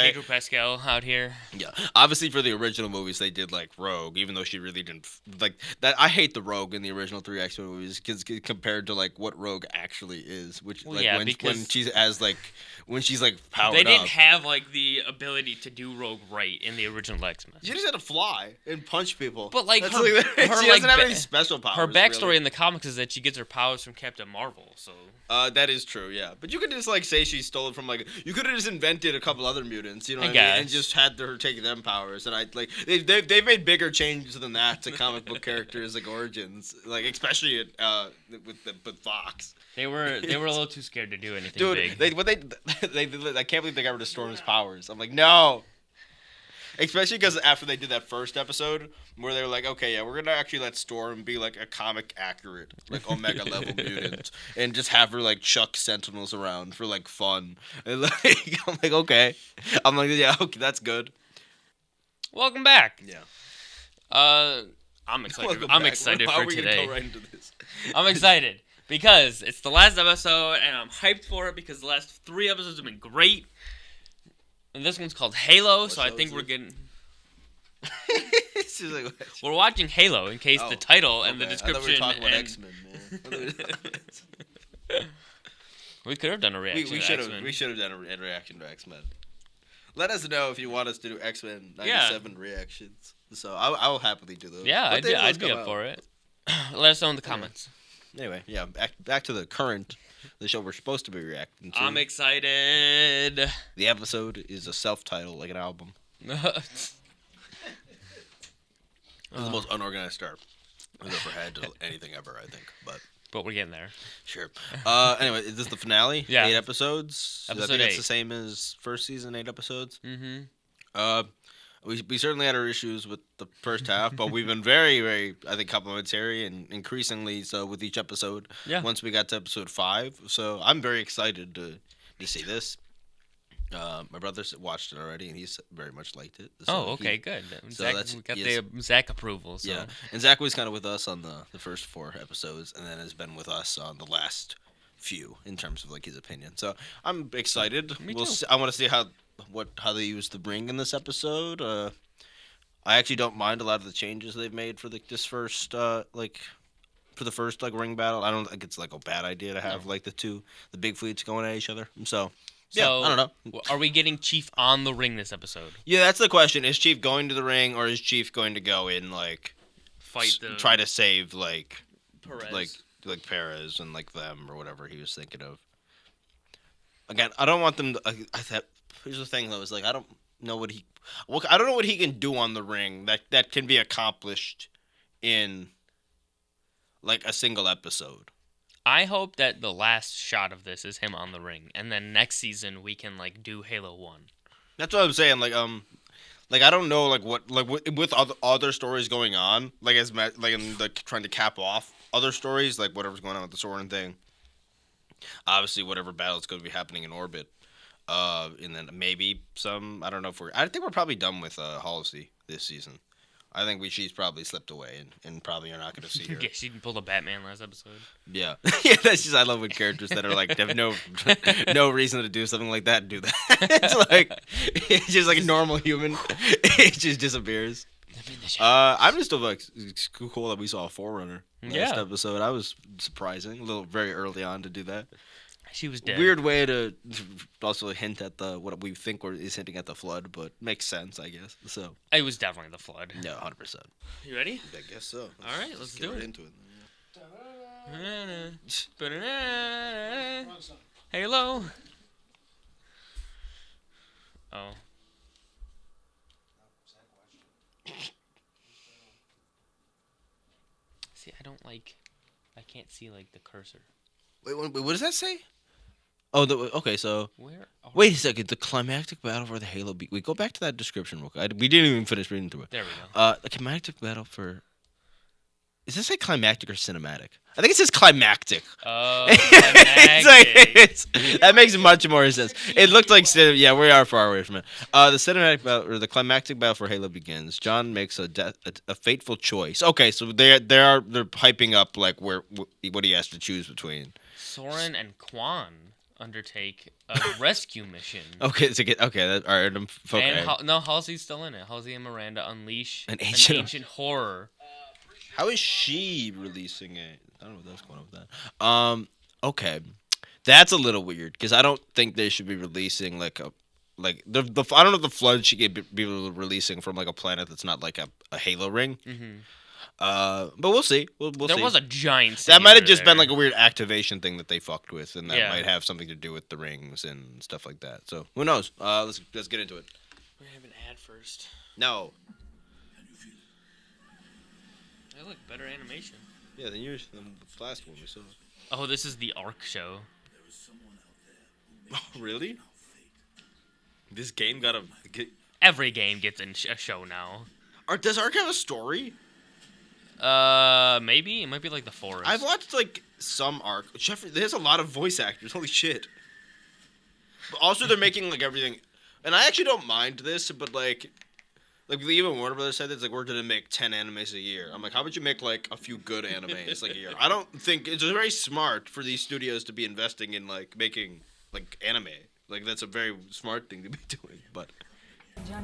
right? Pedro Pascal out here. Yeah, obviously for the original movies they did like Rogue, even though she really didn't like that. I hate the Rogue in the original 3 X-Men movies because compared to like what Rogue actually is, which Well, like yeah, when because she's as like when she's like powered they didn't up. have like the ability to do Rogue right in the original X-Men. She just had to fly and punch people. But like That's her, she her, doesn't have ba- any special powers. her backstory really. in the comics is that she gets her powers from Captain Marvel. So That is true, yeah. But you could just like say she stole it from like you could have just invented a couple other mutants, you know I what I mean, and guess. just had her take them powers. And I like they've made bigger changes than that to comic book characters like origins, like especially with Fox. they were a little too scared to do anything Dude, big. I can't believe they got rid of Storm's powers. I'm like, no. Especially because after they did that first episode, where they were like, okay, yeah, we're gonna actually let Storm be like a comic accurate, like Omega level mutant, and just have her like chuck Sentinels around for like fun. And like, I'm like, okay, I'm like, yeah, okay, that's good. Welcome back. Yeah, I'm excited. Welcome I'm back. excited How for are we gonna today. go right into this? I'm excited because it's the last episode, and I'm hyped for it because the last 3 episodes have been great. And this one's called Halo, What so I show think is we're it? getting. It's just like, We're watching Halo in case Oh, the title and the okay. description. I thought we were talking about and- X-Men, man. We could have done a reaction. we to should have X-Men. we should have done a reaction to X-Men. Let us know if you want us to do X-Men Yeah. 97 reactions. So I will happily do those. Yeah, What day do I'd those be come up out? for it. Let us know in the comments. Anyway, yeah, back to the show we're supposed to be reacting to. I'm excited. The episode is a self-title, like an album. It's the most unorganized start we've ever had to anything ever, I think. But we're getting there. sure. Anyway, is this the finale? Yeah. 8 episodes. I Episode think it's 8. the same as first season, 8 episodes. Mm-hmm. We certainly had our issues with the first half, but we've been very, very, I think, complimentary and increasingly so with each episode. Yeah. Once we got to episode 5, so I'm very excited to see this. My brother watched it already, and he's very much liked it. So Oh, okay, good. so Zach, that's- we got yes. the Zach approval. So. Yeah, and Zach was kind of with us on the first 4 episodes, and then has been with us on the last few in terms of like his opinion. So I'm excited. Me We'll too. see, I want to see how they use the ring in this episode. I actually don't mind a lot of the changes they've made for this first for the first ring battle. I don't think it's like a bad idea to have like the big fleets going at each other. So yeah, I don't know. Are we getting Chief on the ring this episode? Yeah, that's the question. Is Chief going to the ring, or is Chief going to go in like Fight the try to save like Perez. like Perez and like them or whatever he was thinking of. Again, I don't want them to. Here's the thing though: is like I don't know what he can do on the ring that can be accomplished in like a single episode. I hope that the last shot of this is him on the ring, and then next season we can like do Halo 1. That's what I'm saying. Like I don't know what with other stories going on, like in trying to cap off other stories, like whatever's going on with the Soren thing. Obviously, whatever battle is going to be happening in orbit, and then maybe some. I don't know I think we're probably done with Halsey this season. I think she's probably slipped away, and probably you're not going to see her. Yeah, she pulled a Batman last episode. Yeah, yeah. That's just I love when characters that are like have no reason to do something like that do that. It's just like a normal human. It just disappears. I'm just like it's cool that we saw a Forerunner last episode. I was surprising, very early on to do that. She was dead. Weird way to also hint at what we think is hinting at the flood, but makes sense, I guess. So It was definitely the flood. yeah, 100%. You ready? I guess so. All right, let's do get it. into it. Halo. Oh. See, I can't see like the cursor. Wait, what does that say? Oh, okay. So Where? wait a second. The climactic battle for the Halo. We go back to that description real quick. We didn't even finish reading through it. There we go. The climactic battle for. Does this say climactic or cinematic? I think it says climactic. Oh, That makes much more sense. It looked like we are far away from it. The cinematic battle or the climactic battle for Halo begins. John makes a fateful choice. Okay, so they're hyping up like what he has to choose between. Soren and Quan. undertake a rescue mission. Okay, all right. Okay. And Halsey's still in it. Halsey and Miranda unleash An an ancient- ancient horror. How is she releasing it? I don't know what's going on with that. Okay, that's a little weird because I don't think they should be releasing like the I don't know if the flood should be releasing from like a planet that's not like a Halo ring. Mm-hmm. But we'll see. We'll There see. was a giant. That might have city just over been like there. a weird activation thing that they fucked with, and that Yeah. might have something to do with the rings and stuff like that. So who knows? Let's get into it. We have an ad first. No. They look better animation. Yeah, than yours. The last one we saw. Oh, this is the Ark show. Oh, really? This game got a. Every game gets a show now. Does Ark have a story? Maybe it might be like the Forest. I've watched like some Ark. There's a lot of voice actors. Holy shit! But also, they're making like everything, and I actually don't mind this. But like even Warner Brothers said it's like we're gonna make 10 animes a year. I'm like, how about you make like a few good animes like a year? I don't think it's very smart for these studios to be investing in like making like anime. Like that's a very smart thing to be doing. But Yeah,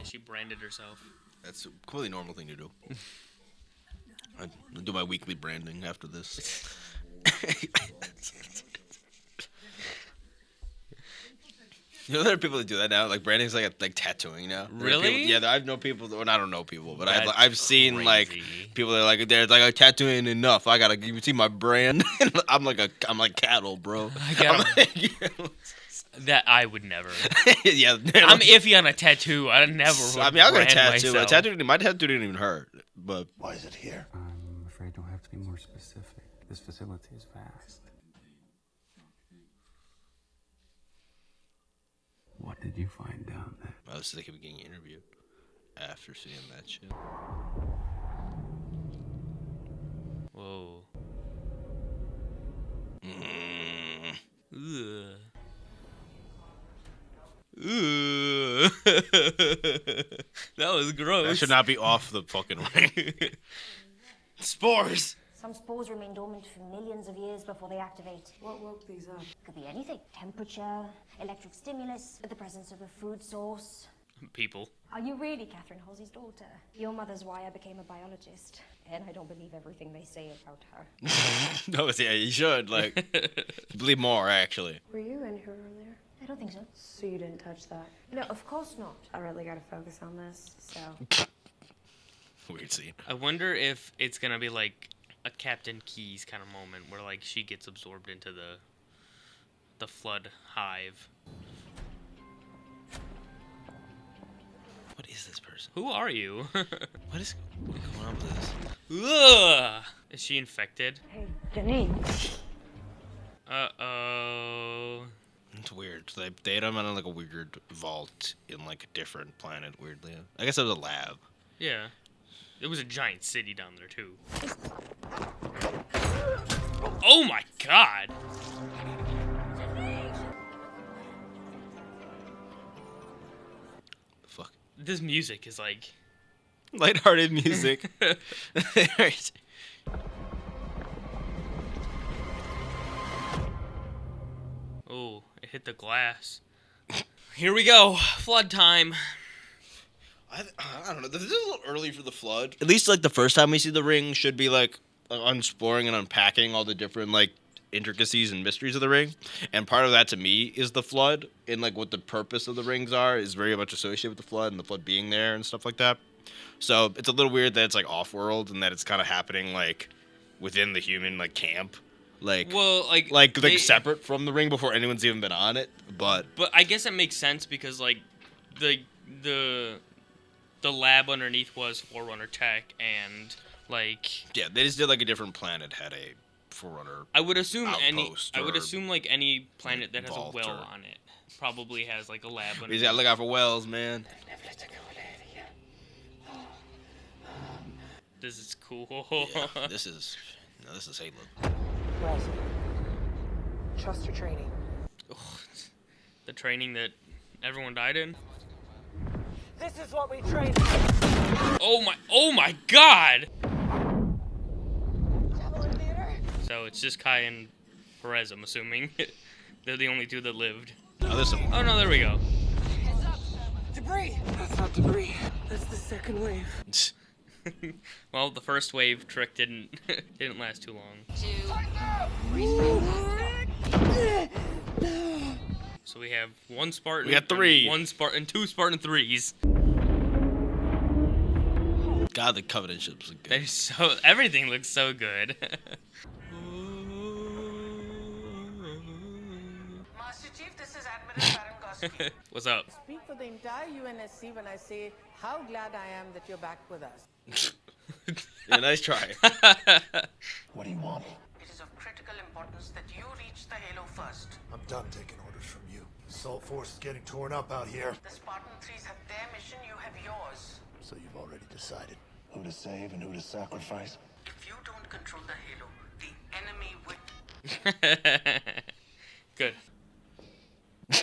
she branded herself. that's a completely normal thing to do. I'll do my weekly branding after this. You know there are people that do that now. Like branding's like tattooing now. There are Really? people, yeah, I know people. Well, I don't know people, but That's I've seen like crazy. people that are like they're like tattooing enough. I gotta you see my brand. I'm like cattle, bro. I gotta- I'm like, That I would never. yeah, I'm iffy on a tattoo. I never. Would I mean, I got a brand tattoo. myself. My tattoo didn't even hurt, but Why is it here? I'm afraid you'll have to be more specific. This facility is vast. What did you find down there? I was thinking of getting interviewed after seeing that shit. Whoa. Mm. Ugh. Ugh. That was gross. That should not be off the fucking ring. Spores. Some spores remain dormant for millions of years before they activate. What woke these up? Could be anything. Temperature, electric stimulus, the presence of a food source. People. Are you really Catherine Halsey's daughter? Your mother's why I became a biologist. And I don't believe everything they say about her. No, yeah, you should. Like, believe more, actually. Were you in here earlier? I don't think so. So you didn't touch that? No, of course not. I really gotta focus on this, so. Weird scene. I wonder if it's gonna be like a Captain Keyes kind of moment where like she gets absorbed into the flood hive. What is this person? Who are you? What is going on with this? Ugh. Is she infected? Hey, Janine. Uh-oh. It's weird. So they had him in like a weird vault in like a different planet, weirdly. I guess it was a lab. Yeah. It was a giant city down there, too. Oh my god! Fuck. This music is like... Lighthearted music. Oh, it hit the glass. Here we go. Flood time. I don't know. This is a little early for the flood. At least like the first time we see the ring should be like exploring and unpacking all the different like intricacies and mysteries of the ring. And part of that to me is the flood and like what the purpose of the rings are is very much associated with the flood and the flood being there and stuff like that. So it's a little weird that it's like off world and that it's kind of happening like within the human like camp. Like Well, like separate from the ring before anyone's even been on it. But I guess it makes sense because like the lab underneath was Forerunner tech and like yeah, they just did like a different planet had a Forerunner. I would assume Outpost like any planet that has a vault well or- on it probably has like a lab You underneath. gotta look out for wells, man. This is cool. Yeah, this is Halo. Right. Trust your training. The training that everyone died in. This is what we train. Oh my god! Javelin theater. So it's just Kai and Perez, I'm assuming. They're the only two that lived. Oh, there's some. Oh no, there we go. Heads up! Debris! That's not debris. That's the second wave. Well, the first wave trick didn't last too long. So we have one Spartan. We got 3. One Spartan, 2 Spartan 3s. God, the Covenant ships look good. They're so everything looks so good. Master Chief, this is Admiral Baron Goski. What's up? Speak for the entire UNSC when I say how glad I am that you're back with us. Yeah, nice try. What do you want? It is of critical importance that you reach the Halo first. I'm done taking orders from you. Assault force is getting torn up out here. The Spartan 3s have their mission, you have yours. So you've already decided who to save and who to sacrifice? If you don't control the Halo, the enemy will. Good.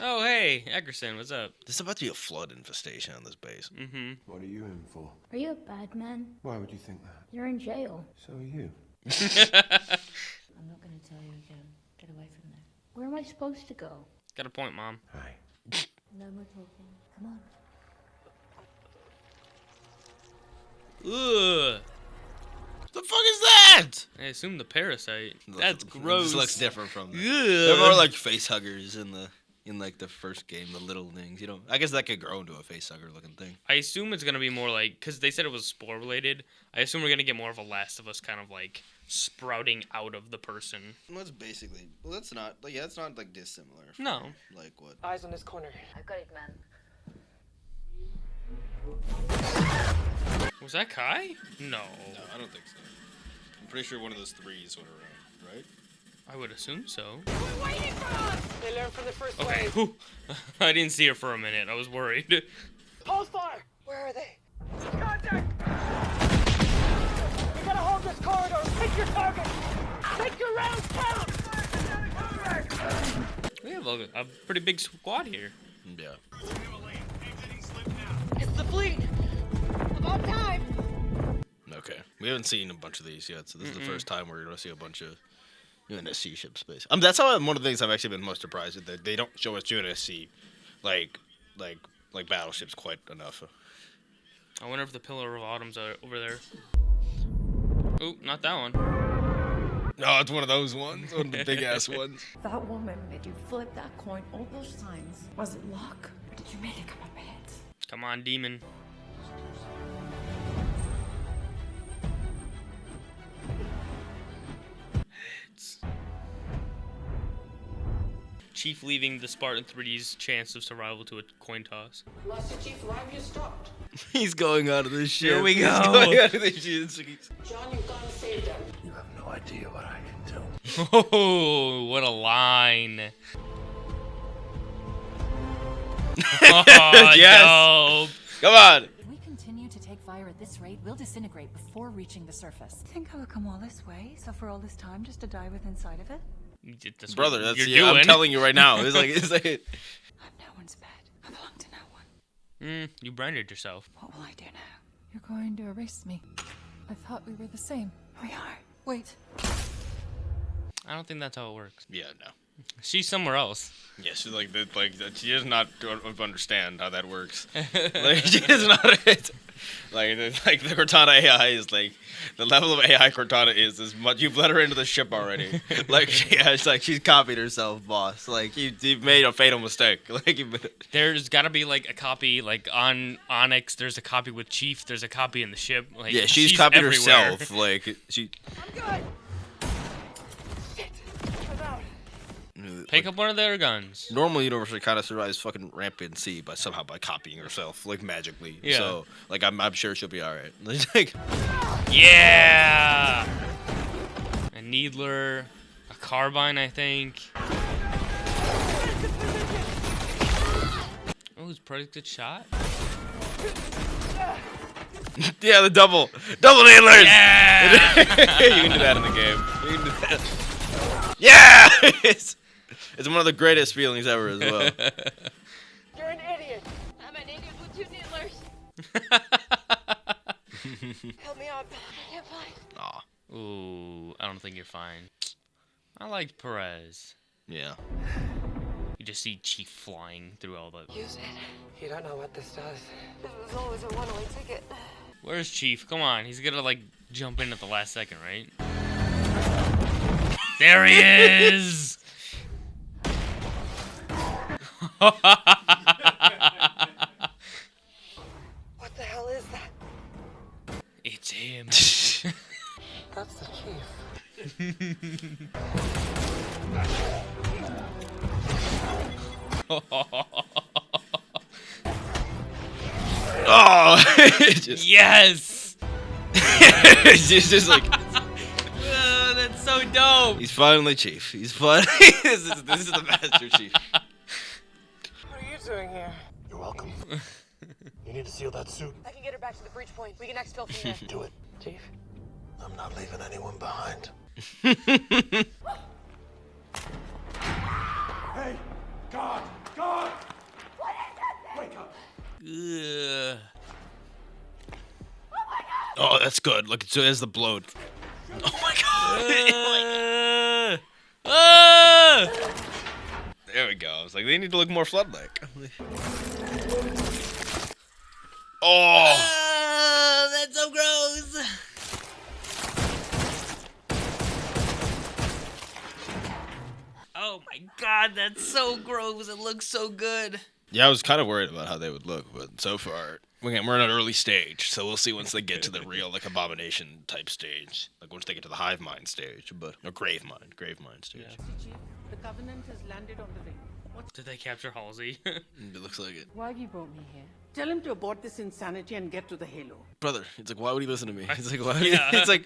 Oh hey, Eckerson, what's up? There's about to be a flood infestation on this base. Mm-hmm. What are you in for? Are you a bad man? Why would you think that? You're in jail. So are you. I'm not gonna tell you again. Get away from there. Where am I supposed to go? Got a point, Mom. Hi. No more talking. Come on. Ugh. The fuck is that? I assume the parasite. That's This gross. looks different from that. Ugh. They're more like face huggers in like the first game, the little things. You know, I guess that could grow into a face hugger looking thing. I assume it's gonna be more like, because they said it was spore related. I assume we're gonna get more of a Last of Us kind of like sprouting out of the person. Well, that's basically. Well, that's not. Like, yeah, that's not like dissimilar. From, No. Like what? Eyes on this corner. I've got it, man. Was that Kai? No. No, I don't think so. I'm pretty sure one of those 3s went around, right? I would assume so. They learned from the first Okay. wave. Whew. I didn't see her for a minute. I was worried. Pulse fire! Where are they? Contact! You gotta hold this corridor. Pick your target. Make your rounds count. We have a pretty big squad here. Yeah. It's the fleet. About time. Okay. We haven't seen a bunch of these yet, so this is the first time we're gonna see a bunch of UNSC ship space. That's how one of the things I've actually been most surprised at, that they don't show us UNSC like battleships quite enough. I wonder if the Pillar of Autumn's are over there. Oh, not that one. No, it's one of those ones, one of the big ass ones. That woman made you flip that coin all those times. Was it luck? Or did you make it come up heads? Come on, demon. Heads. Chief leaving the Spartan 3's chance of survival to a coin toss. Master Chief, why have you stopped? He's going out of this ship. Here we He's go. going out of this ship. John, you can't save them. You have no idea what I can do. Oh, what a line. Oh, Yes. dope. Come on. If we continue to take fire at this rate, we'll disintegrate before reaching the surface. Think I would come all this way, suffer all this time just to die with inside of it? That's Brother, what that's you're I'm doing. telling you right now. It's like I'm no one's pet. I belong to no one. You branded yourself. What will I do now? You're going to erase me. I thought we were the same. We are. Wait. I don't think that's how it works. yeah, no. She's somewhere else. Yeah, she's like she does not understand how that works. Like she does not. Like the Cortana AI is like the level of AI Cortana is much. You've let her into the ship already. Like she's copied herself, boss. Like you've made a fatal mistake. Like There's gotta be like a copy, like on Onyx. There's a copy with Chief. There's a copy in the ship. Like, yeah, she's copied everywhere. herself. Like she. I'm good. Shit. I'm out. Pick up one of their guns. Normal universe kind of survives fucking rampant sea by copying herself like magically. Yeah. So like I'm sure she'll be all right. Like Yeah. A needler, a carbine, I think. Oh, it's pretty good shot. yeah, the double needlers. Yeah. You can do that in the game. You can do that. Yeah. It's one of the greatest feelings ever as well. You're an idiot. I'm an idiot with 2 needlers. Help me out. I can't find. Aw. Ooh, I don't think you're fine. I liked Perez. Yeah. just see Chief flying through all the... Use it. You don't know what this does. This was always a one-way ticket. Where's Chief? Come on, he's gonna, like, jump in at the last second, right? There he is! What the hell is that? It's him. That's the chief. Oh, Yes! it's just like That's so dope. he's finally Chief. He's finally this is the Master Chief. What are you doing here? You're welcome. You need to seal that suit. I can get her back to the breach point. We can exfil from there. Do it. Chief? I'm not leaving anyone behind. Hey! God! God! Wake up! Ugh. Oh, that's good. Look, so there's the bloat. Oh my god! There we go. I was like, they need to look more flood-like. Oh! That's so gross. Oh my god, that's so gross. It looks so good. Yeah, I was kind of worried about how they would look, but so far we're in an early stage, so we'll see once they get to the real like abomination type stage, like once they get to the hive mind stage, or grave mind stage. Yeah. Chief, the Covenant has landed on the ring. What? Did they capture Halsey? It looks like it. Why have you brought me here? Tell him to abort this insanity and get to the Halo. Brother, it's like, why would he listen to me? It's like, why? Yeah. It's like,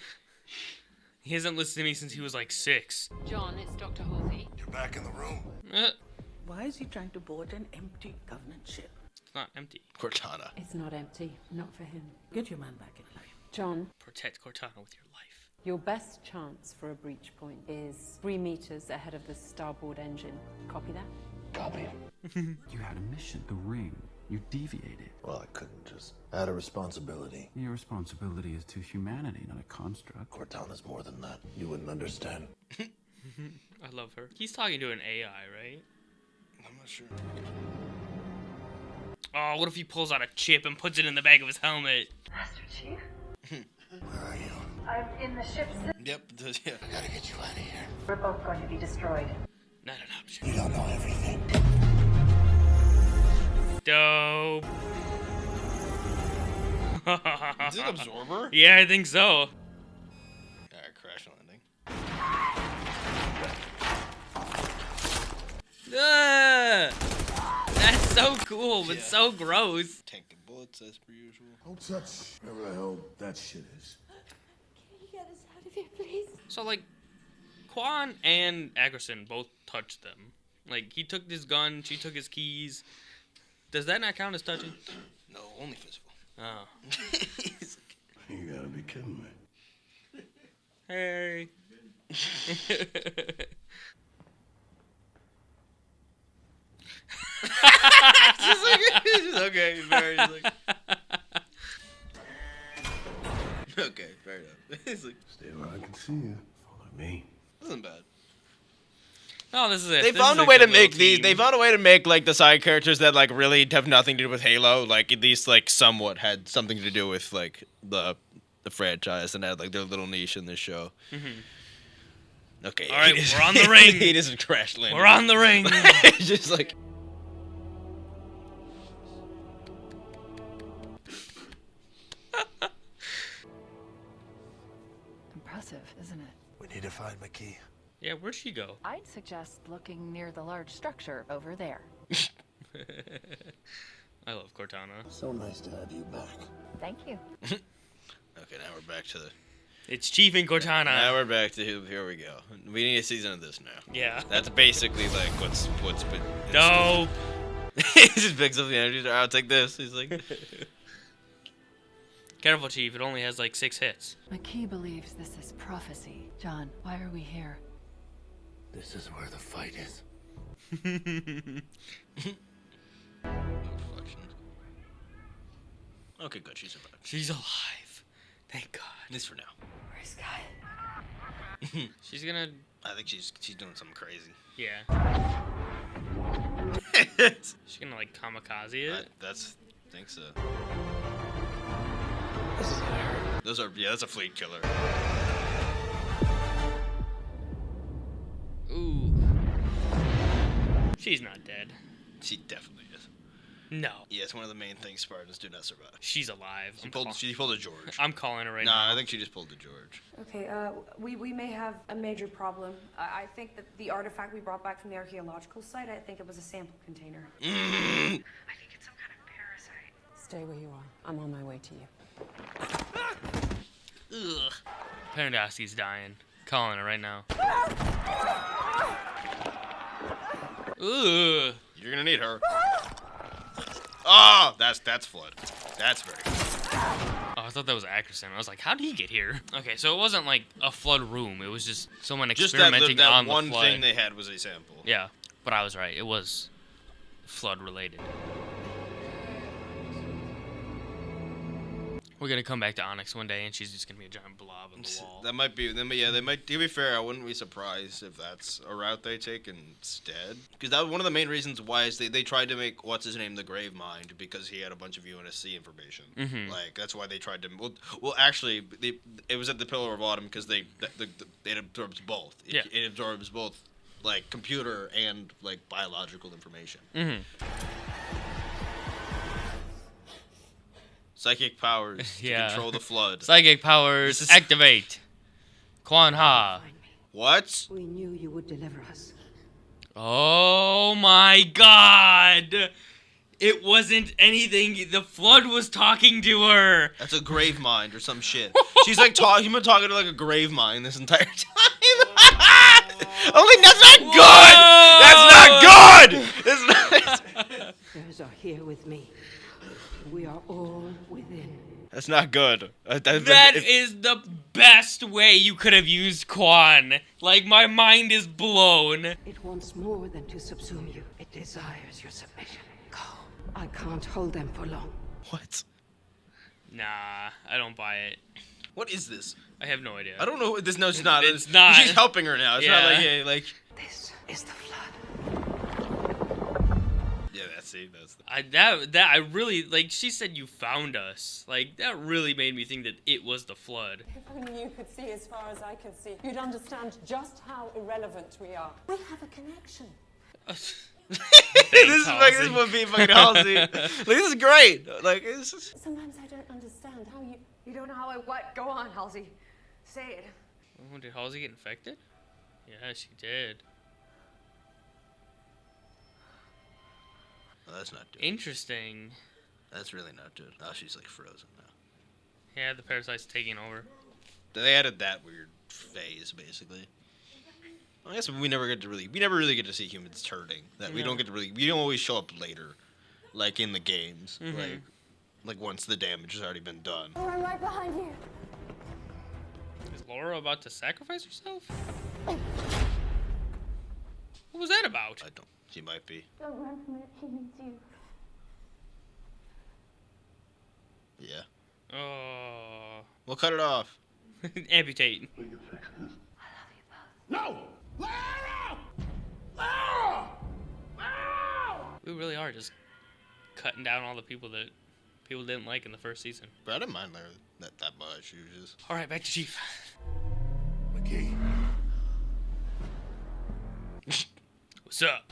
He hasn't listened to me since he was like 6. John, it's Dr. Halsey. You're back in the room. Why is he trying to board an empty Covenant ship? It's not empty. Cortana. It's not empty. Not for him. Get your man back in line. John, Protect Cortana with your life. your best chance for a breach point is 3 meters ahead of the starboard engine. Copy that? Copy. You had a mission, the ring. You deviated. Well, I couldn't just add a responsibility. Your responsibility is to humanity, not a construct. Cortana's more than that. You wouldn't understand. I love her. He's talking to an AI, right? I'm not sure. Oh, what if he pulls out a chip and puts it in the back of his helmet? Master Chief? Where are you? I'm in the ship's... Yep, it does, yeah. I gotta get you out of here. We're both going to be destroyed. Not an option. You don't know everything. Dope. Is it Absorber? Yeah, I think so. Alright, crash landing. That's so cool, but Yeah. so gross. Tanking bullets as per usual. Don't touch whatever the hell that shit is. Can you get us out of here, please? So, like, Quan and Agerson both touched them. Like, he took his gun, she took his keys. Does that not count as touching? No, only physical. Oh. You gotta be kidding me. Hey. Okay, very like. Okay, fair enough. It's like, Stay where I can see you. Follow me. wasn't bad. Oh, this is it. They This found is a way to good little make these. team. They found a way to make like the side characters that like really have nothing to do with Halo. Like at least like somewhat had something to do with like the franchise and had like their little niche in this show. Mm-hmm. Okay. All right, it is- we're on the ring. It is a crash landing. We're on the ring. It's just like. Impressive, isn't it? We need to find McKee. Yeah, where'd she go? I'd suggest looking near the large structure over there. I love Cortana. So nice to have you back. Thank you. Okay, now we're back to the. It's Chief and Cortana. Now we're back to here we go. We need a season of this now. Yeah. That's basically like what's been. Dope. He just picks up the energy. I'll take this. He's like. Careful, Chief. It only has like 6 hits. McKee believes this is prophecy. John, why are we here? This is where the fight is. Okay, good. She's survived. She's alive. Thank God. At least for now. Where's Sky? She's gonna. I think she's doing something crazy. Yeah. She's gonna like kamikaze it. That's think so. This is gonna hurt. That's a fleet killer. Ooh. She's not dead. She definitely is. No. Yeah, it's one of the main things Spartans do not survive. She's alive. She pulled a George. I'm calling her right now. Nah, I think she just pulled a George. Okay, we may have a major problem. I think that the artifact we brought back from the archaeological site, I think it was a sample container. I think it's some kind of parasite. Stay where you are. I'm on my way to you. Ugh. Pendergaski's dying. Calling her right now. Ugh. You're gonna need her. Oh, that's Flood. That's very good. Oh, I thought that was Ackerson. I was like, how did he get here? Okay, so it wasn't like a Flood room. It was just someone experimenting that on one the Flood. thing they had was a sample. Yeah, but I was right. It was Flood related. We're gonna come back to Onyx one day, and she's just gonna be a giant blob on the wall. That might be. They might. To be fair, I wouldn't be surprised if that's a route they take instead. Because that was one of the main reasons why is they tried to make what's his name the Grave Mind because he had a bunch of UNSC information. Mm-hmm. Like that's why they tried to. Well, actually, it was at the Pillar of Autumn because it absorbs both. It absorbs both like computer and like biological information. Mm-hmm. Psychic powers to control the Flood. Psychic powers activate. Quan Ha. What? We knew you would deliver us. Oh my God! It wasn't anything. The Flood was talking to her. That's a grave mind or some shit. She's like you've been talking to like a grave mind this entire time. I'm like, that's not good. That's not good. Yours are here with me. We are all within. That's not good. That is the best way you could have used Quan. Like, my mind is blown. It wants more than to subsume you. It desires your submission. Go. I can't hold them for long. What? Nah, I don't buy it. What is this? I have no idea. I don't know. No, it's not. It's not. She's helping her now. It's not like. This is the Flood. Yeah, that's it. I really like. She said you found us. Like that really made me think that it was the Flood. If only you could see as far as I can see, you'd understand just how irrelevant we are. We have a connection. This would be fucking Halsey. Like, this is great. Like, it's just... Sometimes I don't understand how you... You don't know how I what? Go on, Halsey. Say it. Oh, did Halsey get infected? Yeah, she did. Oh, that's not good. Interesting. That's really not good. Oh, she's like frozen now. Yeah, the parasite's taking over. They added that weird phase, basically. I guess we never really get to see humans turning. That we don't get to we don't always show up later, like in the games, like once the damage has already been done. Oh, I'm right behind you. Is Laura about to sacrifice herself? What was that about? I don't. She might be. Don't run from it. She needs you. Yeah. Oh. We'll cut it off. Amputate. We can fix this. I love you both. No! Lara! Lara! Lara! We really are just cutting down all the people that people didn't like in the first season. But I didn't mind Lara that much. She was just... All right, back to Chief. McGee. What's up?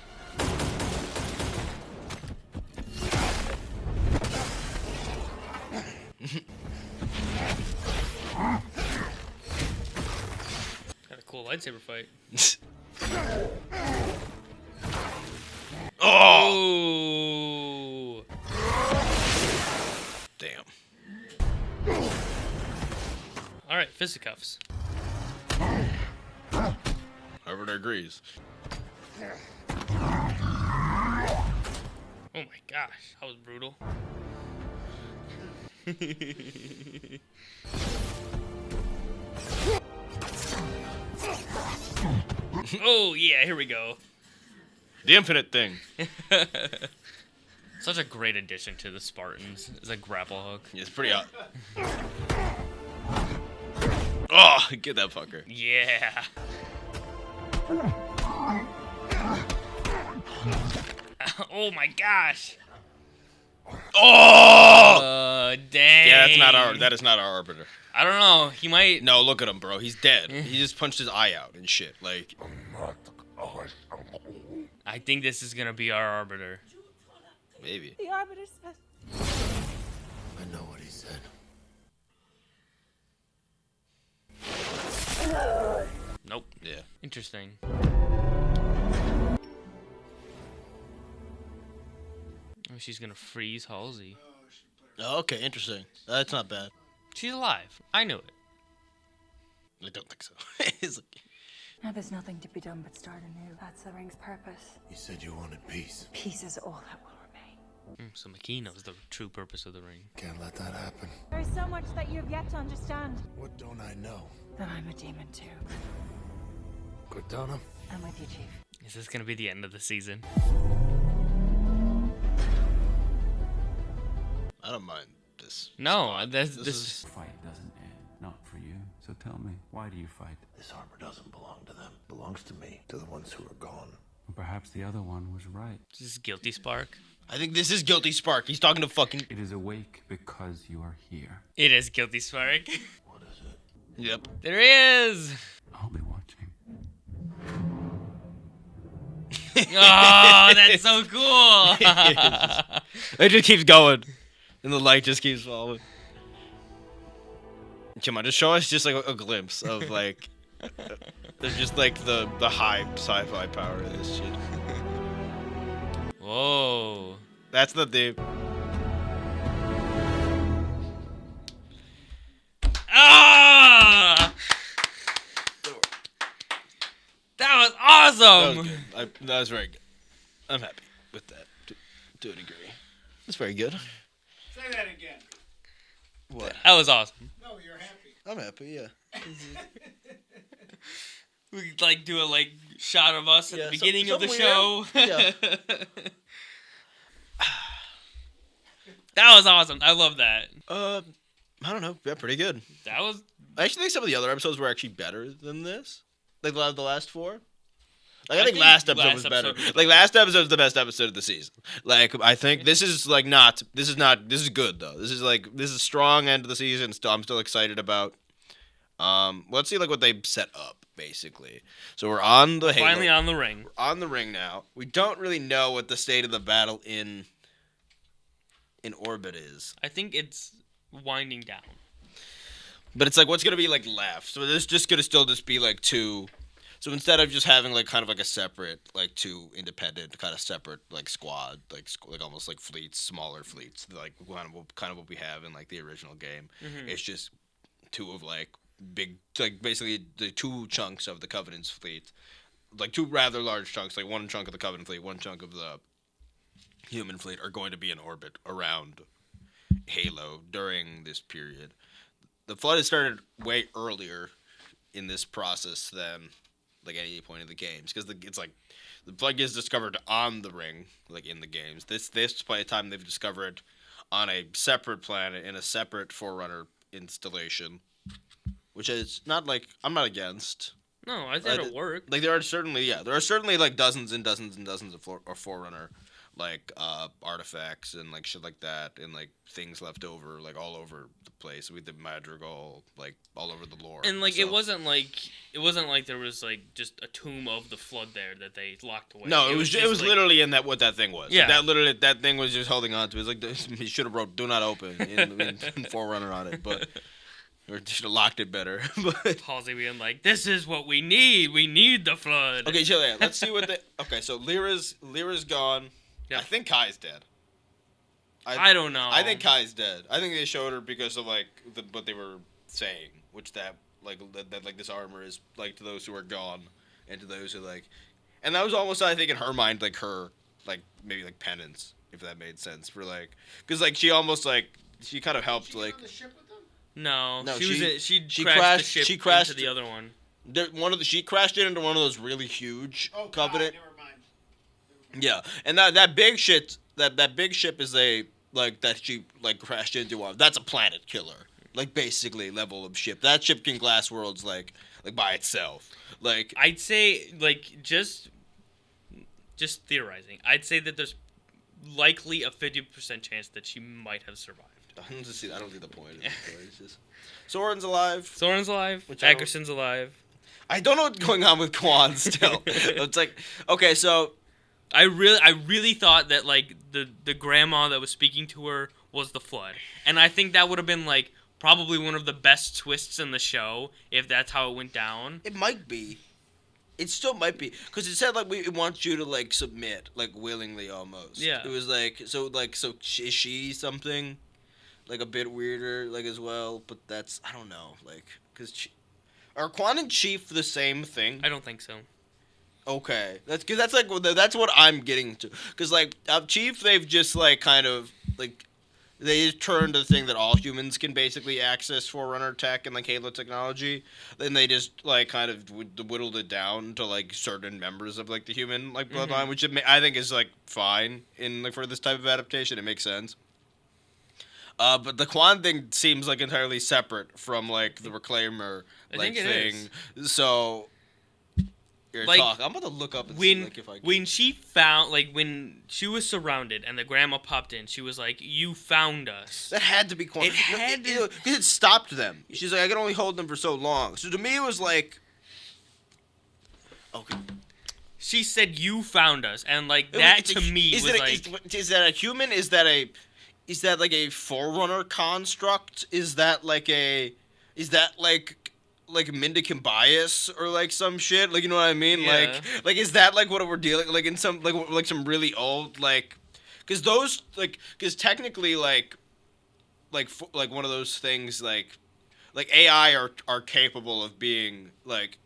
Got a cool lightsaber fight. Oh! Damn. All right, fisticuffs. Everyone agrees. Oh my gosh, that was brutal. Oh yeah, here we go. The infinite thing. Such a great addition to the Spartans. It's a grapple hook. Yeah, it's pretty. Oh, get that fucker. Yeah. Oh my gosh. Oh! Dang. Yeah, that is not our arbiter. I don't know. He might. No, look at him, bro. He's dead. He just punched his eye out and shit. Like, I think this is gonna be our arbiter. maybe. The arbiter says. I know what he said. Nope. Yeah. Interesting. Oh, she's gonna freeze Halsey. Oh, okay, interesting. That's not bad. She's alive. I knew it. I don't think so. He's like, Now there's nothing to be done but start anew. That's the ring's purpose. You said you wanted peace. Peace is all that will remain. So McKee knows the true purpose of the ring. Can't let that happen. There is so much that you have yet to understand. What don't I know? Then I'm a demon too. Cortana? I'm with you, Chief. Is this gonna be the end of the season? I don't mind this. No, This this is- The fight doesn't end. Not for you. So tell me, why do you fight? This armor doesn't belong to them. It belongs to me. To the ones who are gone. Or perhaps the other one was right. this is Guilty Spark. I think this is Guilty Spark. He's talking to fucking. It is awake because you are here. It is Guilty Spark. What is it? Yep. There he is. I'll be watching. Oh, that's so cool. It just keeps going, and the light just keeps following. Come on, just show us just like a glimpse of like. There's just like the high sci-fi power of this shit. Whoa. That's the dude. Ah! That was awesome. That was good. That was very good. I'm happy with that to a degree. That's very good. Say that again. What? That was awesome. No, you're happy. I'm happy. Yeah. We could like do a like shot of us at Yeah, the beginning of the something show. weird. That was awesome. I love that. I don't know. Yeah, pretty good. That was I actually think some of the other episodes were actually better than this. Like the last four. Like I I think think last episode last was better. episode was Like last episode is the best episode of the season. Like I think this is like not. This is not. This is good though. This is a strong end of the season. Still, I'm still excited about. Let's see like what they set up basically. So we're on the Halo. finally on the ring. We're on the ring now. We don't really know what the state of the battle in orbit is. I think it's winding down. But it's like, what's gonna be like left? So there's just gonna still just be like two. So instead of just having like kind of like a separate, like two independent kind of separate like squad, like almost like fleets, smaller fleets, like kind of what we have in like the original game. It's just two of like big, like basically the two chunks of the Covenant's fleet, like two rather large chunks, like one chunk of the Covenant fleet, one chunk of the human fleet are going to be in orbit around Halo during this period. The flood has started way earlier in this process than like at any point in the games, because it's like the flood gets discovered on the ring, like in the games. This by the time they've discovered on a separate planet in a separate Forerunner installation, which is not like I'm not against. No, I thought it worked. Like there are certainly like dozens and dozens and dozens of Forerunner like artifacts and like shit like that, and like things left over like all over the place with the Madrigal, like all over the lore. And like So- it wasn't like there was like just a tomb of the flood there that they locked away. No, it was just, like, literally in what that thing was. Yeah. That thing was just holding on to it. It's like he should have wrote "Do not open" in Forerunner on it, but or should have locked it better. But Halsey being like, "This is what we need. We need the flood." okay, chill. Yeah, let's see what they. Okay, so Lyra's gone. Yeah. I think Kai's dead. I don't know. I think Kai's dead. I think they showed her because of like what they were saying, which that like this armor is like to those who are gone and to those who like, and that was almost I think in her mind like her like maybe like penance, if that made sense for like, because like she almost like she kind of helped like. On the ship with them? No, No, she she crashed crashed- the ship she crashed- into the other one. She crashed it into one of those really huge Oh, God, Covenant. never mind. Yeah, and that big shit, that big ship is a like that she like crashed into. That's a planet killer, like basically level of ship. That ship can glass worlds like by itself. Like I'd say like just just theorizing, I'd say that there's likely a 50% chance that she might have survived. I don't see the point of it. It's just Soren's alive. Soren's alive. Ackerson's alive. I don't know what's going on with Quan still. It's like, okay, so I really thought that like the grandma that was speaking to her was the Flood, and I think that would have been like probably one of the best twists in the show if that's how it went down. It might be. It still might be, because it said like it wants you to like submit, like willingly almost. Yeah. It was like so is she something like a bit weirder like as well? But that's, I don't know, like, because are Quan and Chief the same thing? I don't think so. Okay, that's what I'm getting to, because like Chief, they've just like kind of like they just turned to the thing that all humans can basically access Forerunner tech and like Halo technology. Then they just like kind of whittled it down to like certain members of like the human like bloodline, which I think is like fine in like for this type of adaptation. It makes sense. But the Quan thing seems like entirely separate from like the Reclaimer like thing. So. Like, talk. I'm about to look up and see like if I can. When she found, like, when she was surrounded and the grandma popped in, she was like, "You found us." That had to be Quan. It had to, because it stopped them. She's like, "I can only hold them for so long." So to me, it was like, okay. She said, "You found us," and like that to me was like, is that a human? Is that like a Forerunner construct? Is that like Mendicant bias or like some shit, like, you know what I mean? Yeah. Like is that like what we're dealing like in some like some really old like, because those like, because technically like one of those things like AI are capable of being like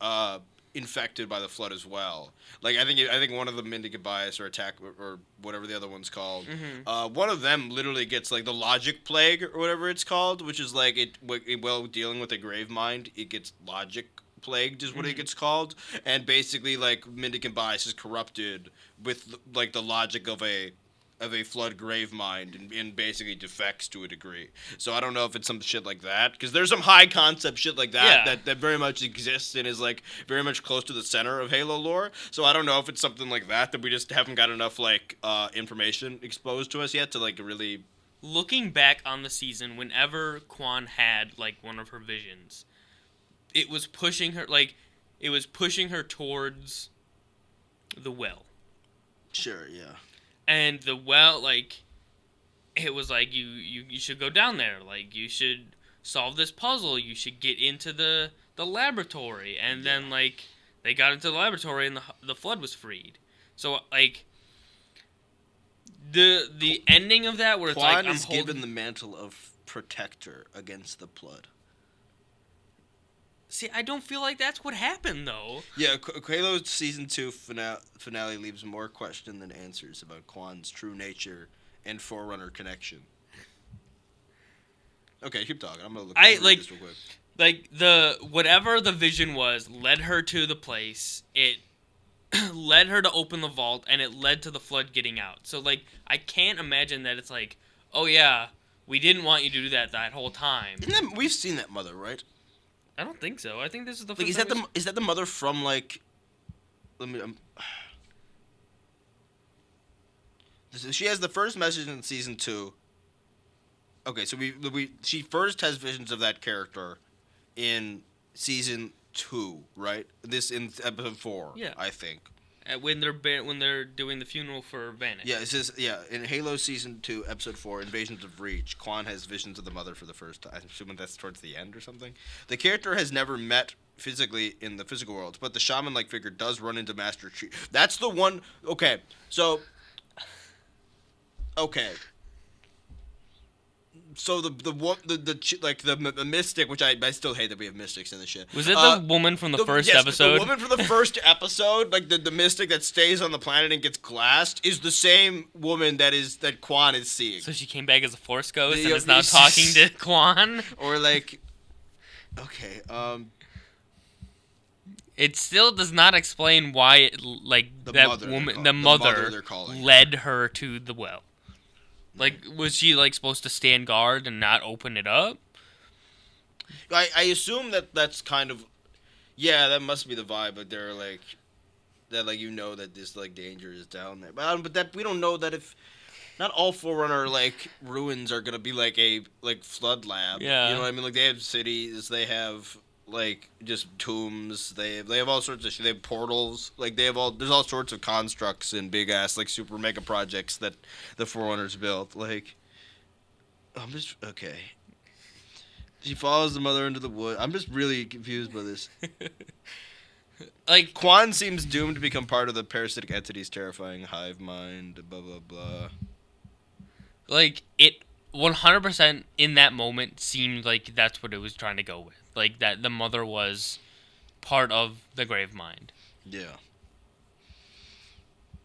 infected by the Flood as well. Like I think one of the Mendicant bias or attack or whatever the other one's called. One of them literally gets like the logic plague or whatever it's called, which is like while dealing with a grave mind, it gets logic plagued is what it gets called, and basically like Mendicant bias is corrupted with like the logic of a Flood grave mind and basically defects to a degree. So I don't know if it's some shit like that, because there's some high concept shit like that that very much exists and is like very much close to the center of Halo lore. So I don't know if it's something like that we just haven't got enough like information exposed to us yet to like really. Looking back on the season, whenever Quan had like one of her visions, it was pushing her towards the well. Sure, yeah. And the well, like, it was like, you should go down there. Like, you should solve this puzzle. You should get into the laboratory. And then, like, they got into the laboratory and the Flood was freed. So, like, the ending of that where it's Quan like, is given the mantle of protector against the Flood. See, I don't feel like that's what happened, though. Yeah, Halo's Season 2 finale leaves more question than answers about Quan's true nature and Forerunner connection. Okay, keep talking. I'm gonna look at this real quick. Like, whatever the vision was led her to the place. It led her to open the vault, and it led to the Flood getting out. So, like, I can't imagine that it's like, oh, yeah, we didn't want you to do that whole time. We've seen that mother, right? I don't think so. I think this is the like, first is that the mother from like? Let me. She has the first message in Season 2. Okay, so she first has visions of that character in Season 2, right? This in Episode 4, yeah. I think. When they're doing the funeral for Vanish. Yeah, it says in Halo Season 2, Episode 4, Invasions of Reach, Quan has visions of the mother for the first time. I'm assuming that's towards the end or something. The character has never met physically in the physical world, but the shaman-like figure does run into Master Chief. That's the one. Okay, so. Okay. So the mystic, which I still hate that we have mystics in the shit. Was it the woman from the first episode? The woman from the first episode, like the mystic that stays on the planet and gets glassed, is the same woman that Quan is seeing. So she came back as a Force ghost and is now talking to Quan? Or like, okay, It still does not explain why, the mother led her to the well. Like, was she, like, supposed to stand guard and not open it up? I assume that's kind of... Yeah, that must be the vibe, but they're that like that this like danger is down there. But that we don't know that if not all Forerunner like ruins are gonna be like a like flood lab. Yeah. You know what I mean? Like they have cities, they have like just tombs, they have all sorts of shit. They have portals. Like there's all sorts of constructs and big ass like super mega projects that the Forerunners built. Like I'm just okay. She follows the mother into the wood. I'm just really confused by this. Like Quan seems doomed to become part of the parasitic entity's terrifying hive mind. Blah blah blah. Like it 100% in that moment seemed like that's what it was trying to go with. Like that the mother was part of the grave mind. Yeah.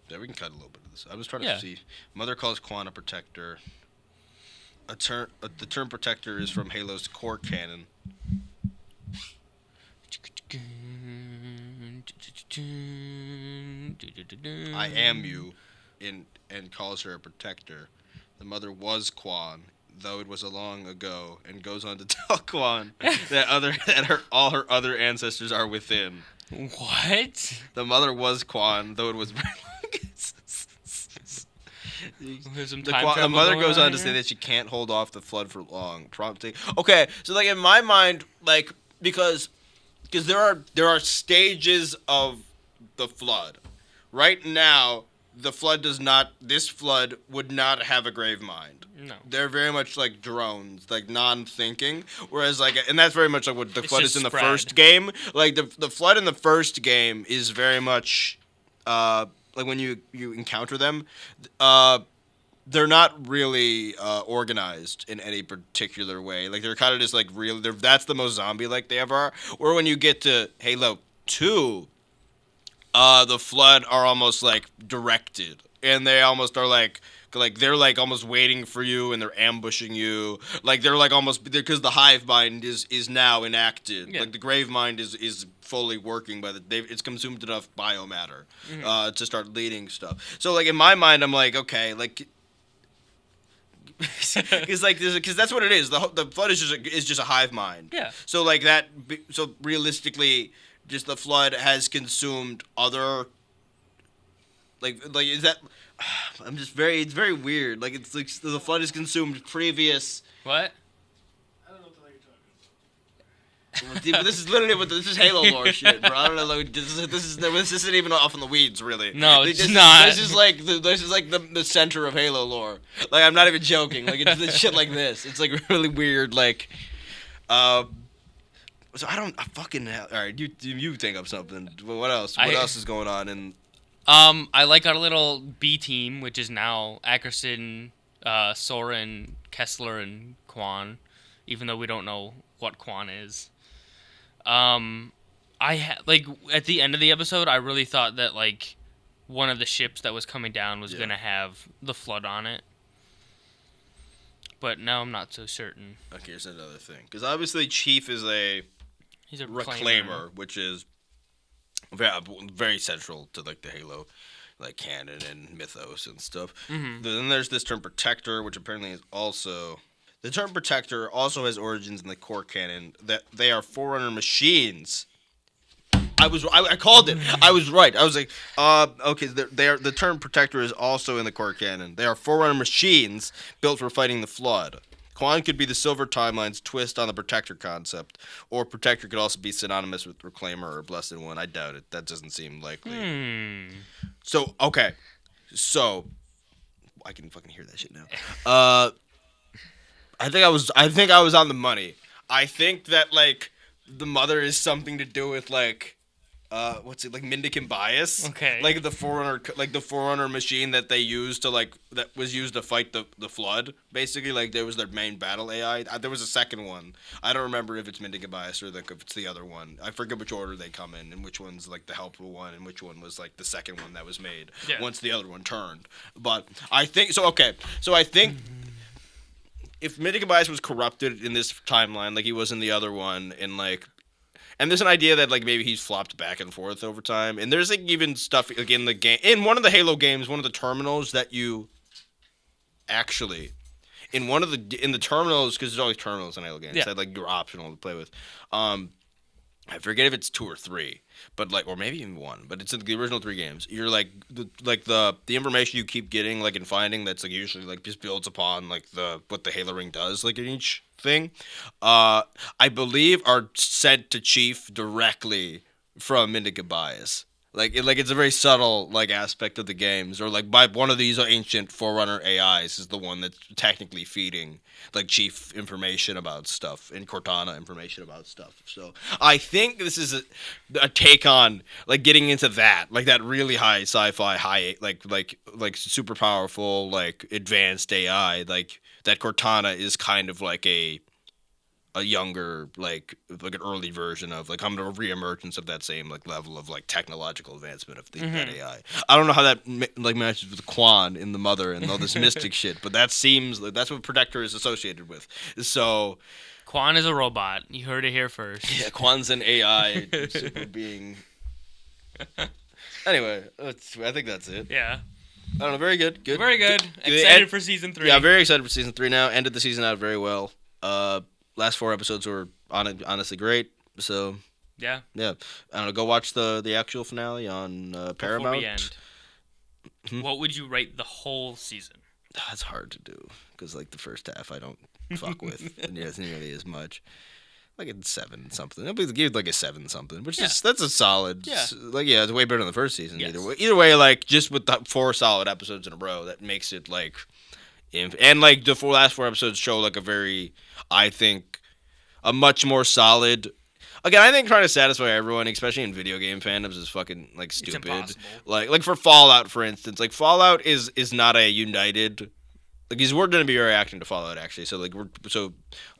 Yeah, we can cut a little bit of this. I was trying to see. Mother calls Quan a protector. The term protector is from Halo's core canon. I am you, and calls her a protector. The mother was Quan, though it was a long ago, and goes on to tell Quan that all her other ancestors are within. What? The mother was Quan, though it was very long. The mother goes on to say that she can't hold off the flood for long, prompting. Okay, so like in my mind, like because there are stages of the flood. Right now, this flood would not have a grave mind. No. They're very much like drones, like non-thinking. Whereas and that's very much like what the flood is in the first game. Like the flood in the first game is very much, like when you encounter them, they're not really organized in any particular way. Like they're kind of just like real. That's the most zombie-like they ever are. Or when you get to Halo 2, the flood are almost like directed, and they almost are like they're like almost waiting for you, and they're ambushing you. Like they're like almost because the hive mind is now enacted. Yeah. Like the grave mind is fully working, but it's consumed enough biomatter to start leading stuff. So like in my mind, I'm like, okay, like. Because that's what it is. The flood is just a hive mind. Yeah. So like that. So realistically, just the flood has consumed other. Like is that? I'm just very. It's very weird. Like it's like the flood has consumed previous. What? I don't know what the hell you're talking about. But this is literally this is Halo lore shit, bro. I don't know. Like, this isn't even off in the weeds, really. No, it's not. This is like the center of Halo lore. Like I'm not even joking. Like it's shit like this. It's like really weird. Like, so I fucking hell. All right, you think of something. What else? What else is going on? And I like our little B team, which is now Ackerson, Soren, Kessler, and Quan. Even though we don't know what Quan is. Like at the end of the episode, I really thought that like one of the ships that was coming down was gonna have the flood on it, but now I'm not so certain. Okay, here's another thing, because obviously Chief is he's a reclaimer, which is very, very central to like the Halo like canon and mythos and stuff. Mm-hmm. Then there's this term protector, which apparently is also. The term protector also has origins in the core canon that they are Forerunner machines. I called it. I was right. I was like, okay. The term protector is also in the core canon. They are Forerunner machines built for fighting the flood. Quan could be the Silver Timeline's twist on the protector concept, or protector could also be synonymous with reclaimer or blessed one. I doubt it. That doesn't seem likely. So okay, so I can fucking hear that shit now. I think I was on the money. I think that like the mother is something to do with like what's it like mendicant bias? Okay. Like the Forerunner machine that they used to like that was used to fight the flood. Basically, like there was their main battle AI. There was a second one. I don't remember if it's mendicant bias or if it's the other one. I forget which order they come in and which one's like the helpful one and which one was like the second one that was made once the other one turned. But I think so. Okay, so I think. If mendicant bias was corrupted in this timeline, like he was in the other one, and there's an idea that like maybe he's flopped back and forth over time, and there's like even stuff like in the game, in one of the Halo games, one of the terminals that you actually, in the terminals, because there's always terminals in Halo games that like you're optional to play with, I forget if it's 2 or 3, but like, or maybe even 1, but it's in the original 3 games. You're like the information you keep getting like and finding that's like usually like just builds upon like what the Halo ring does like in each thing. I believe are sent to Chief directly from Indica Bias. Like it's a very subtle like aspect of the games, or like by one of these ancient Forerunner AIs is the one that's technically feeding like Chief information about stuff and Cortana information about stuff. So I think this is a take on like getting into that, like that really high sci-fi, high like super powerful like advanced AI, like that Cortana is kind of like a younger like an early version of like I'm a reemergence of that same like level of like technological advancement of that AI. I don't know how that like matches with Quan in the Mother and all this mystic shit, but that seems like that's what Protector is associated with. So Quan is a robot. You heard it here first. Yeah, Quan's an AI super being. Anyway, I think that's it. Yeah. I don't know. Very good. Good. Very good. Excited for season 3. Yeah, very excited for season 3 now. Ended the season out very well. Last 4 episodes were honestly great. So yeah. I don't know. Go watch the actual finale on Paramount. Before we end, what would you rate the whole season? That's hard to do because like the first half I don't fuck with nearly as much. Like a 7 something. I'll give it like a 7 something, which is that's a solid. Yeah. Like it's way better than the first season. Yes. Either way, like just with the 4 solid episodes in a row, that makes it like. And like the last 4 episodes show like I think, a much more solid. Again, I think trying to satisfy everyone, especially in video game fandoms, is fucking like stupid. It's impossible. Like for Fallout, for instance, like Fallout is not a united. Like we're gonna be reacting to Fallout actually, so like we're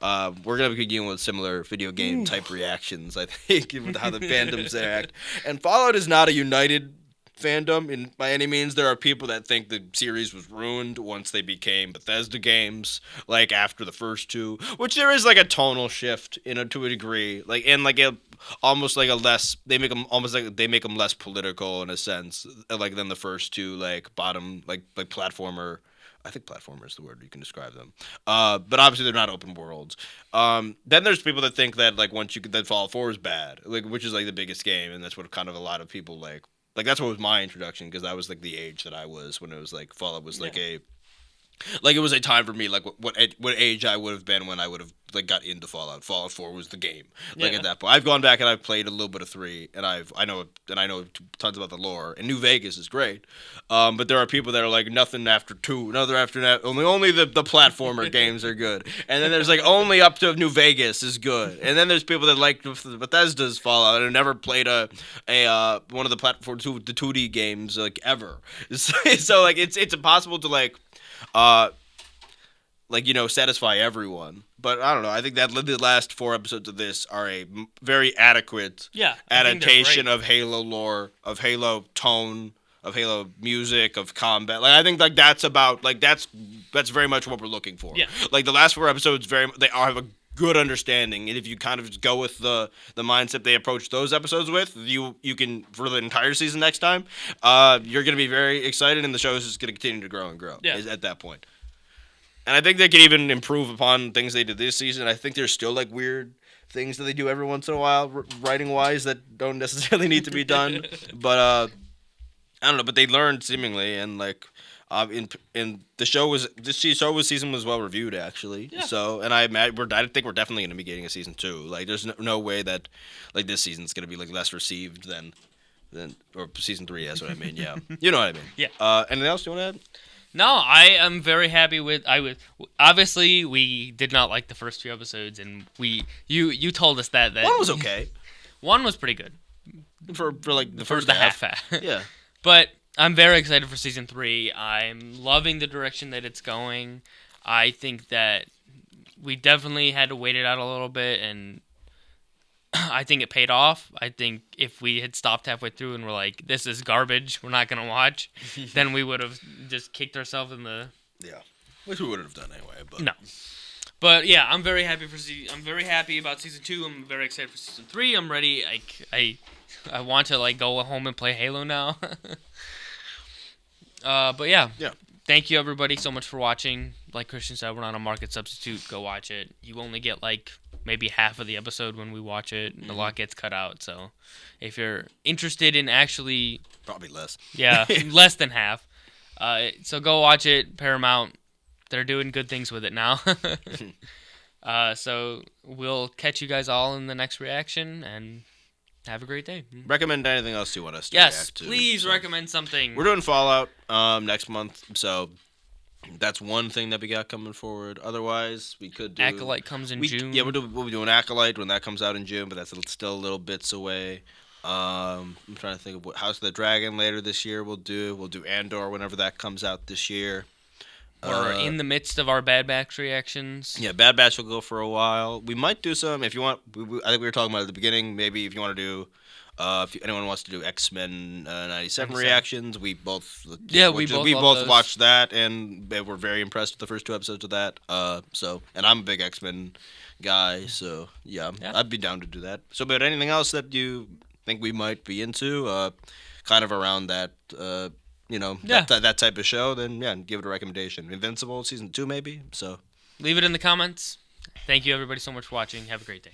gonna be dealing with similar video game type reactions. I think with how the fandoms act, and Fallout is not a united fandom by any means. There are people that think the series was ruined once they became Bethesda games, like after the first 2, which there is like a tonal shift to a degree, like and like almost like a less they make them less political in a sense, like than the first 2 like bottom like platformer. I think platformer is the word you can describe them. But obviously they're not open worlds. Then there's people that think that like once that Fallout 4 is bad, like which is like the biggest game, and that's what kind of a lot of people like. Like that's what was my introduction, because that was like the age that I was when it was like Fallout was like it was a time for me like what age I would have been when I would have like got into Fallout. Fallout 4 was the game. Like at that point, I've gone back and I've played a little bit of 3, and I know tons about the lore. And New Vegas is great, but there are people that are like nothing after 2, another after that. Only the platformer games are good, and then there's like only up to New Vegas is good, and then there's people that like Bethesda's Fallout and have never played one of the platform the 2D games like ever. So like it's impossible to like satisfy everyone. But I don't know. I think that the last 4 episodes of this are a very adequate adaptation of Halo lore, of Halo tone, of Halo music, of combat. Like I think like that's very much what we're looking for. Yeah. Like the last 4 episodes they have a good understanding, and if you kind of just go with the mindset they approach those episodes with, you can for the entire season next time, you're going to be very excited, and the show is just going to continue to grow and grow at that point. And I think they can even improve upon things they did this season. I think there's still like weird things that they do every once in a while, writing wise, that don't necessarily need to be done. But I don't know. But they learned seemingly, and like in the show season was well reviewed actually. Yeah. So and I think we're definitely going to be getting a season 2. Like there's no way that like this season's going to be like less received than or season 3. That's what I mean. Yeah, you know what I mean. Yeah. Anything else you want to add? No, I am very happy with. Obviously we did not like the first 2 episodes, and you told us that 1 was okay. 1 was pretty good for like the first half. Yeah, but I'm very excited for season 3. I'm loving the direction that it's going. I think that we definitely had to wait it out a little bit, and I think it paid off. I think if we had stopped halfway through and were like, this is garbage, we're not going to watch, then we would have just kicked ourselves in the... Yeah, which we wouldn't have done anyway. But no. But yeah, I'm very happy I'm very happy about season 2. I'm very excited for season 3. I'm ready. I want to like go home and play Halo now. But yeah. Yeah. Thank you everybody so much for watching. Like Christian said, we're not a market substitute. Go watch it. You only get like maybe half of the episode when we watch it. A lot gets cut out, so if you're interested in actually... Probably less. Yeah, less than half. So go watch it, Paramount. They're doing good things with it now. So we'll catch you guys all in the next reaction, and have a great day. Recommend anything else you want us to react to. Yes, please recommend something. We're doing Fallout next month, so that's one thing that we got coming forward. Otherwise, we could do... Acolyte comes in June. Yeah, we'll be doing Acolyte when that comes out in June, but that's still a little bits away. I'm trying to think of what House of the Dragon later this year we'll do. We'll do Andor whenever that comes out this year. We're in the midst of our Bad Batch reactions. Yeah, Bad Batch will go for a while. We might do some, if you want, I think we were talking about at the beginning, maybe if you want to do, if anyone wants to do Xmen 97 reactions, we both watched that, and we're very impressed with the first 2 episodes of that. And I'm a big Xmen guy, so yeah, I'd be down to do that. So, but anything else that you think we might be into, kind of around that, that type of show, then yeah, give it a recommendation. Invincible season 2 maybe. So leave it in the comments. Thank you everybody so much for watching. Have a great day.